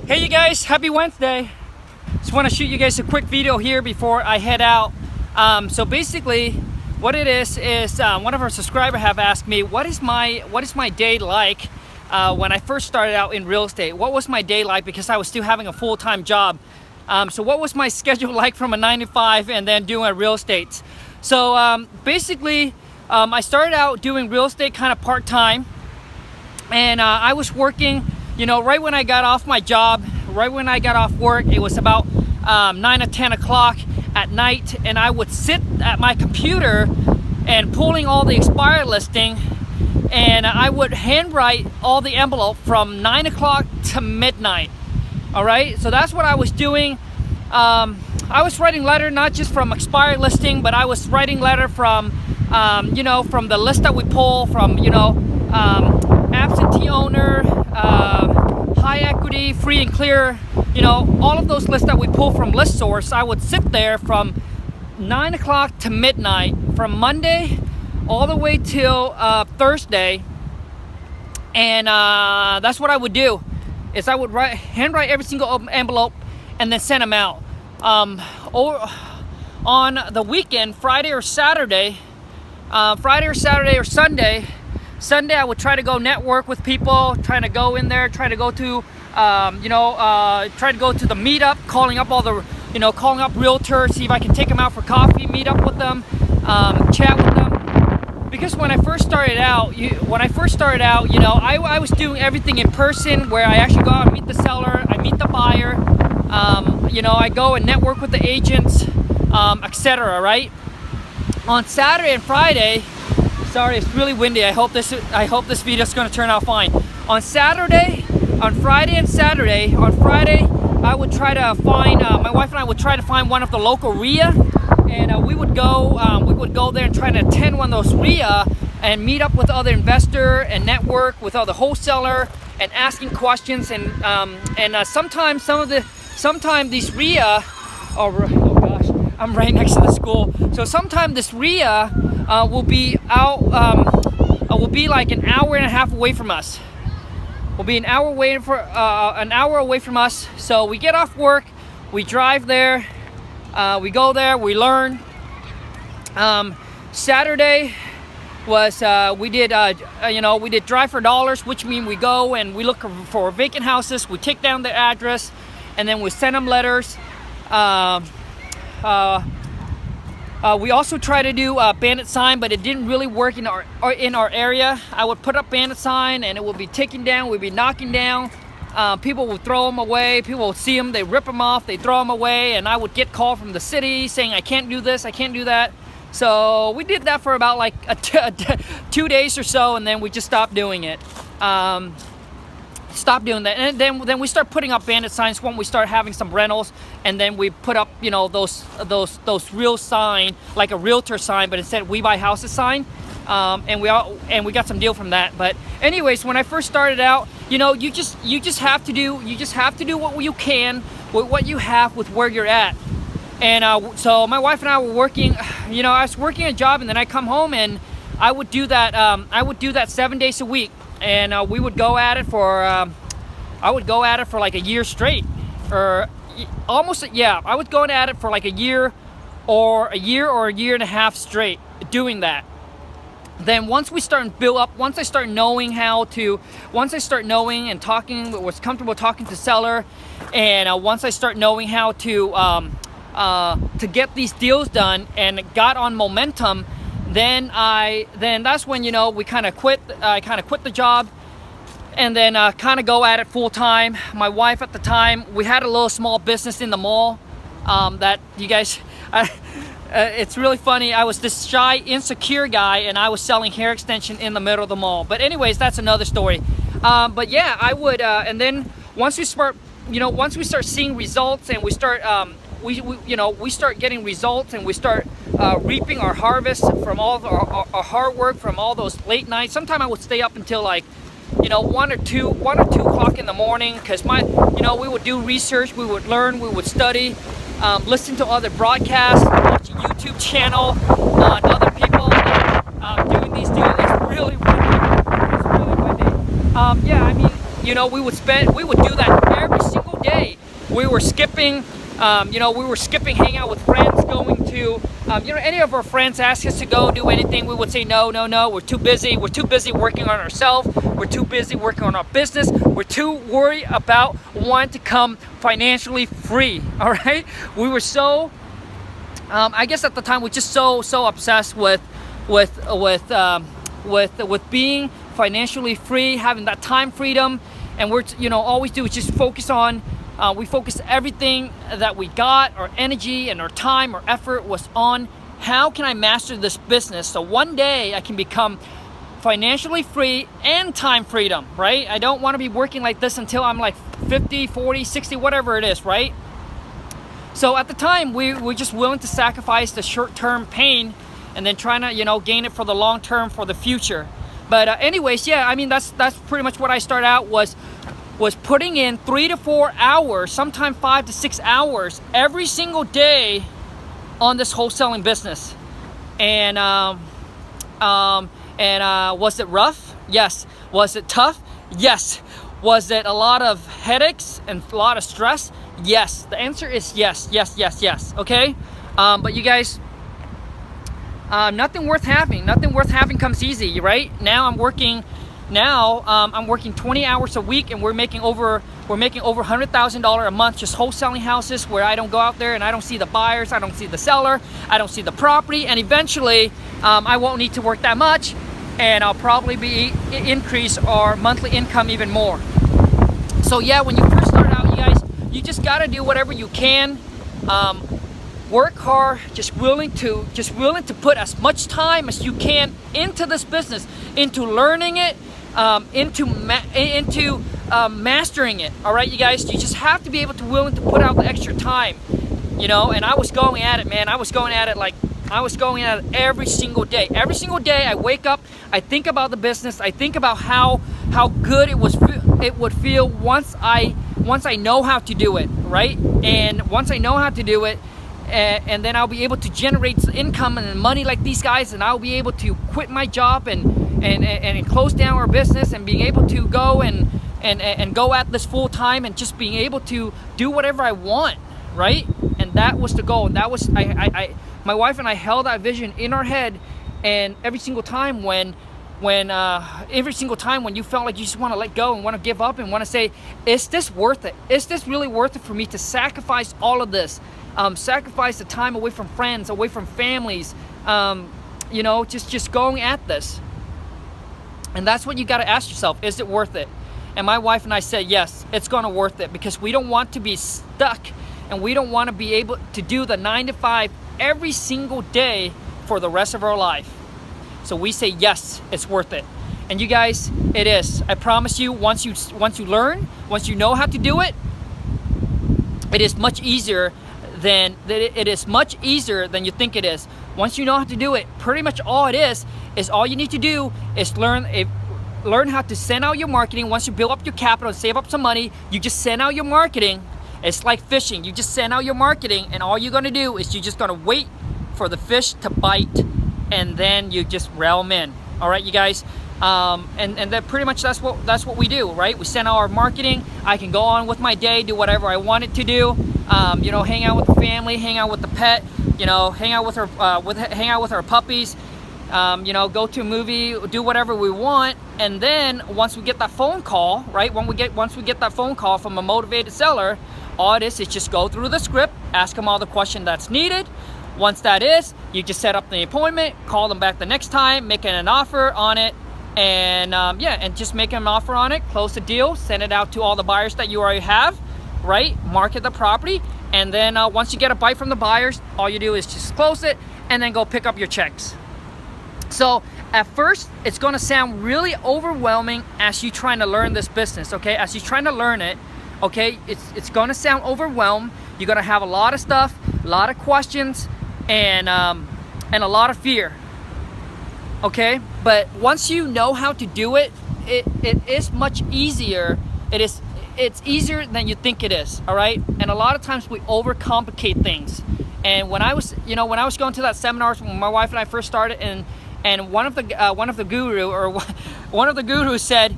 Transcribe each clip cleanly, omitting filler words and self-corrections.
Hey you guys, happy Wednesday. Just want to shoot you guys a quick video here before I head out. So basically what it is one of our subscribers have asked me what is my day like when I first started out in real estate. What was my day like, because I was still having a full-time job. So what was my schedule like from a 9 to 5 and then doing real estate? So basically I started out doing real estate kind of part-time, and I was working, you know, right when I got off my job, right when I got off work. It was about 9 or 10 o'clock at night, and I would sit at my computer and pulling all the expired listing, and I would handwrite all the envelope from 9 o'clock to midnight. All right, so that's what I was doing. I was writing letter not just from expired listing, but I was writing letter from you know, from the list that we pull from, you know, absentee owner, high equity, free and clear, you know, all of those lists that we pull from list source. I would sit there from 9 o'clock to midnight, from Monday all the way till Thursday, and that's what I would do. Is I would handwrite every single envelope and then send them out. Or on the weekend, Friday or Saturday or Sunday, I would try to go network with people, trying to go in there, try to go to, you know, try to go to the meetup, calling up all the, you know, calling up realtors, see if I can take them out for coffee, meet up with them, chat with them. Because when I first started out, you know, I was doing everything in person, where I actually go out and meet the seller, I meet the buyer, you know, I go and network with the agents, etc. Right? On Saturday and Friday. Sorry, it's really windy. I hope this video is going to turn out fine. On Friday and Saturday. On Friday, I would try to find, my wife and I would try to find one of the local RIA, and we would go there and try to attend one of those RIA and meet up with other investor and network with other wholesaler and asking questions, and sometimes these RIA, oh gosh, I'm right next to the school. So sometimes this RIA will be out, will be like an hour and a half away from us. Will be an hour away from us. So we get off work, we drive there, we go there, we learn. Saturday was we did drive for dollars, which means we go and we look for vacant houses. We take down the address, and then we send them letters. We also try to do bandit sign, but it didn't really work in our area. I would put up bandit sign, and it would be taken down. We'd be knocking down. People would throw them away. People would see them, they rip them off, they throw them away, and I would get called from the city saying I can't do this, I can't do that. So we did that for about like 2 days or so, and then we just stopped doing it. Stop doing that, and then we start putting up bandit signs when we start having some rentals, and then we put up, you know, those real sign, like a realtor sign, but instead we buy houses sign, and we got some deal from that. But anyways, when I first started out, you know, you just have to do what you can with what you have with where you're at. And so my wife and I were working, you know, I was working a job, and then I come home and I would do that 7 days a week. And we would go at it for, I would go at it for like a year straight, or almost, yeah, I was going at it for like a year or a year and a half straight doing that. Then once we start and build up, once I start knowing and talking, was comfortable talking to seller, and once I start knowing how to get these deals done and got on momentum, then that's when, you know, we kind of quit. I kind of quit the job, and then kind of go at it full time. My wife at the time, we had a little small business in the mall. That you guys, it's really funny. I was this shy, insecure guy, and I was selling hair extension in the middle of the mall. But anyways, that's another story. But yeah, I would, and then once we start seeing results, and we start we start getting results, and we start reaping our harvest from all of our hard work, from all those late nights. Sometimes I would stay up until like, you know, 1 or 2 o'clock in the morning, because we would do research, we would learn, we would study, listen to other broadcasts, watch a YouTube channel on other people doing these deals. It's really windy. Yeah, I mean, you know, we would do that every single day. We were skipping, hang out with friends, going to, any of our friends ask us to go do anything, we would say no, we're too busy. We're too busy working on ourselves. We're too busy working on our business. We're too worried about wanting to come financially free. All right, we were so, I guess at the time, we're just so obsessed with being financially free, having that time freedom, and we're all we do is just focus on. We focused everything that we got, our energy and our time, our effort was on how can I master this business so one day I can become financially free and time freedom, right? I don't want to be working like this until I'm like 50, 40, 60, whatever it is, right? So at the time, we were just willing to sacrifice the short-term pain and then trying to, gain it for the long term, for the future. But anyways, yeah, I mean, that's pretty much what I started out was putting in 3 to 4 hours, sometimes 5 to 6 hours every single day on this wholesaling business. And was it rough? Yes. Was it tough? Yes. Was it a lot of headaches and a lot of stress? Yes. The answer is yes. Okay? But you guys, nothing worth having comes easy, right? Now I'm working 20 hours a week, and we're making over $100,000 a month just wholesaling houses, where I don't go out there and I don't see the buyers, I don't see the seller, I don't see the property, and eventually I won't need to work that much, and I'll probably increase our monthly income even more. So yeah, when you first start out, you guys, you just gotta do whatever you can. Work hard, just willing to put as much time as you can into this business, into learning it, into mastering it. All right, you guys, you just have to be willing to put out the extra time, and I was going at it, man. I was going at it every single day. Every single day I wake up, I think about the business, I think about how good it would feel once I know how to do it, right? And once I know how to do it, and then I'll be able to generate income and money like these guys, and I'll be able to quit my job and close down our business, and being able to go and go at this full time, and just being able to do whatever I want, right? And that was the goal. And that was my wife and I held that vision in our head. And every single time when you felt like you just want to let go and want to give up and want to say, is this worth it? Is this really worth it for me to sacrifice all of this? Sacrifice the time away from friends, away from families, just going at this. And that's what you got to ask yourself. Is it worth it? And my wife and I said, yes, it's going to worth it, because we don't want to be stuck, and we don't want to be able to do the 9 to 5 every single day for the rest of our life. So we say, yes, it's worth it. And you guys, it is. I promise you, once you learn, once you know how to do it, it is much easier than you think it is. Once you know how to do it, pretty much all it is all you need to do is learn how to send out your marketing. Once you build up your capital and save up some money, you just send out your marketing. It's like fishing. You just send out your marketing, and all you're gonna do is you're just gonna wait for the fish to bite, and then you just reel them in. All right, you guys. And that pretty much that's what we do, right? We send out our marketing. I can go on with my day, do whatever I wanted to do. Hang out with the family, hang out with the pet. Hang out with our puppies. Go to a movie, do whatever we want. And then once we get that phone call, right? Once we get that phone call from a motivated seller, all it is just go through the script, ask them all the question that's needed. Once that is, you just set up the appointment, call them back the next time, making an offer on it, and just make an offer on it, close the deal, send it out to all the buyers that you already have, right? Market the property, and then once you get a bite from the buyers, all you do is just close it and then go pick up your checks. So at first, it's gonna sound really overwhelming as you trying to learn this business, okay? As you're trying to learn it, okay, it's gonna sound overwhelmed. You're gonna have a lot of stuff, a lot of questions, and a lot of fear, okay? But once you know how to do it, it is much easier. It's easier than you think it is, all right? And a lot of times we overcomplicate things. And when I was going to that seminars when my wife and I first started, and one of the gurus said,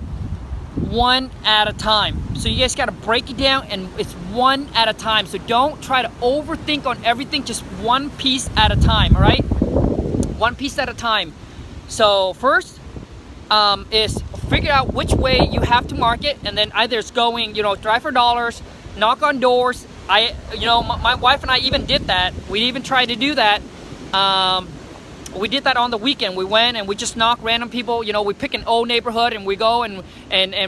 one at a time. So you guys got to break it down, and it's one at a time. So don't try to overthink on everything, just one piece at a time, all right? One piece at a time. So first is figure out which way you have to market, and then either it's going, drive for dollars, knock on doors. My wife and I even did that. We even tried to do that. We did that on the weekend. We went and we just knock random people. We pick an old neighborhood and we go and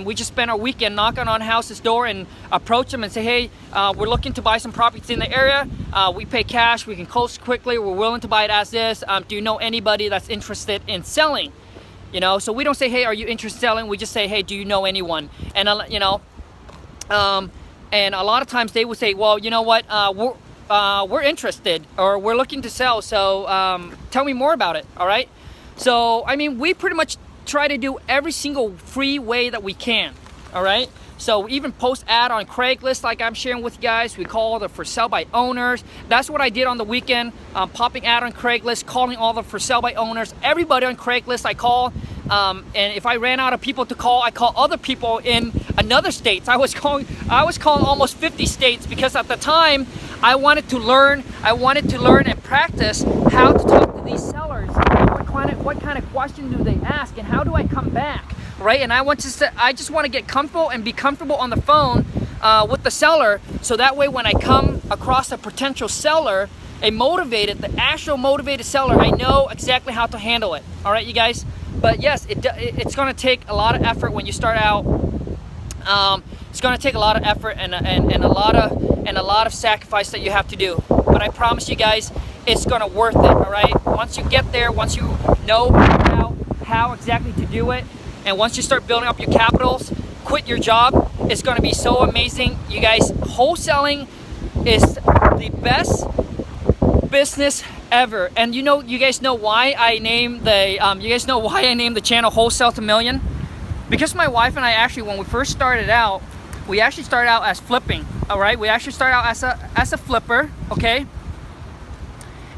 we just spend our weekend knocking on houses' door and approach them and say, hey, we're looking to buy some properties in the area. We pay cash. We can close quickly. We're willing to buy it as is. Do you know anybody that's interested in selling? So we don't say, hey, are you interested in selling? We just say, hey, do you know anyone? And and a lot of times they would say, well, you know what, we're interested, or we're looking to sell, so tell me more about it, all right? So, we pretty much try to do every single free way that we can, all right? So we even post ad on Craigslist like I'm sharing with you guys. We call the for sale by owners. That's what I did on the weekend, popping ad on Craigslist, calling all the for sale by owners. Everybody on Craigslist I call, and if I ran out of people to call, I call other people in another states. I was calling almost 50 states, because at the time I wanted to learn and practice how to talk to these sellers. What kind of question do they ask, and how do I come back, right? And I just want to get comfortable and be comfortable on the phone with the seller, so that way when I come across a potential seller, the actual motivated seller, I know exactly how to handle it. All right, you guys. But yes, it's going to take a lot of effort when you start out. It's going to take a lot of effort and a lot of sacrifice that you have to do. But I promise you guys, it's going to worth it. All right. Once you get there, once you know how exactly to do it, and once you start building up your capitals, quit your job, it's going to be so amazing, you guys. Wholesaling is the best business ever. And you guys know why I named the channel Wholesale to Million? Because my wife and I actually, when we first started out, we actually started out as flipping. All right, we actually started out as a flipper, okay?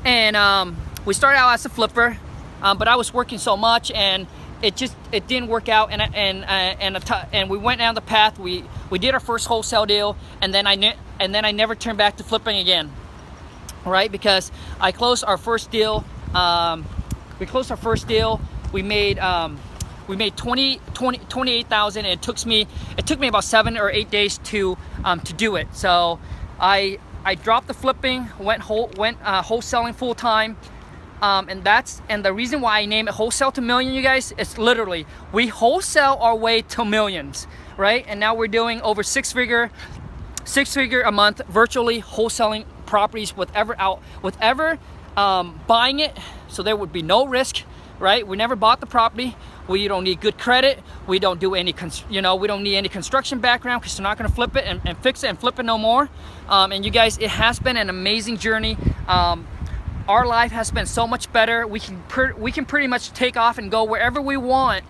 And we started out as a flipper, but I was working so much, and it didn't work out, and we went down the path. We did our first wholesale deal, and then I never turned back to flipping again. All right, because I closed our first deal. We made 28,000, and it took me about 7 or 8 days to do it. So I dropped the flipping, went wholesaling full time, and the reason why I name it Wholesale to Million, you guys, it's literally we wholesale our way to millions, right? And now we're doing over six figure a month, virtually wholesaling properties with buying it, so there would be no risk, right? We never bought the property. We don't need good credit. We don't do any, we don't need any construction background, because we're not going to flip it and fix it and flip it no more. And you guys, it has been an amazing journey. Our life has been so much better. We can pretty much take off and go wherever we want.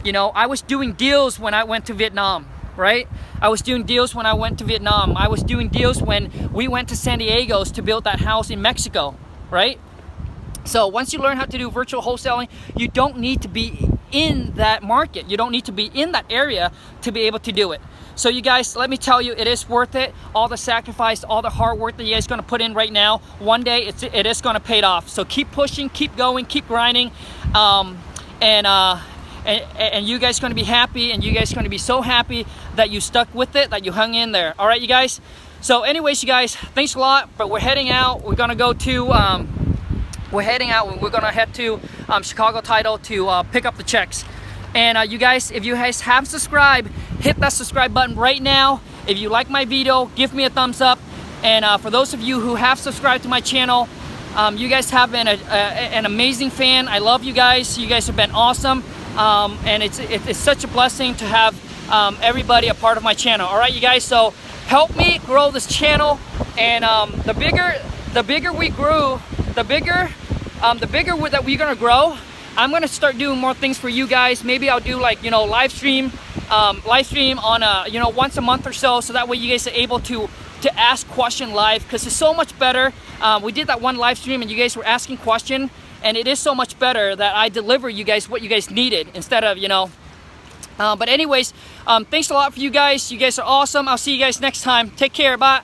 I was doing deals when I went to Vietnam, right? I was doing deals when I went to Vietnam. I was doing deals when we went to San Diego to build that house in Mexico, right? So once you learn how to do virtual wholesaling, you don't need to be in that market. You don't need to be in that area to be able to do it. So you guys, let me tell you, it is worth it. All the sacrifice, all the hard work that you guys are going to put in right now, one day it is going to pay off. So keep pushing, keep going, keep grinding, and you guys are going to be happy, and you guys are going to be so happy that you stuck with it, that you hung in there. All right, you guys. So anyways, you guys, thanks a lot. But we're heading out. We're going to go to we're going to head to Chicago Title to pick up the checks. And you guys, if you guys have subscribed, hit that subscribe button right now. If you like my video, give me a thumbs up. And for those of you who have subscribed to my channel, you guys have been an amazing fan. I love you guys. You guys have been awesome. And it's such a blessing to have everybody a part of my channel. All right, you guys. So help me grow this channel. And the bigger we grow, the bigger that we're gonna grow. I'm gonna start doing more things for you guys. Maybe I'll do like live stream on once a month or so that way you guys are able to ask question live, because it's so much better. We did that one live stream and you guys were asking question, and it is so much better that I deliver you guys what you guys needed, instead of But anyways, thanks a lot for you guys. You guys are awesome. I'll see you guys next time. Take care. Bye.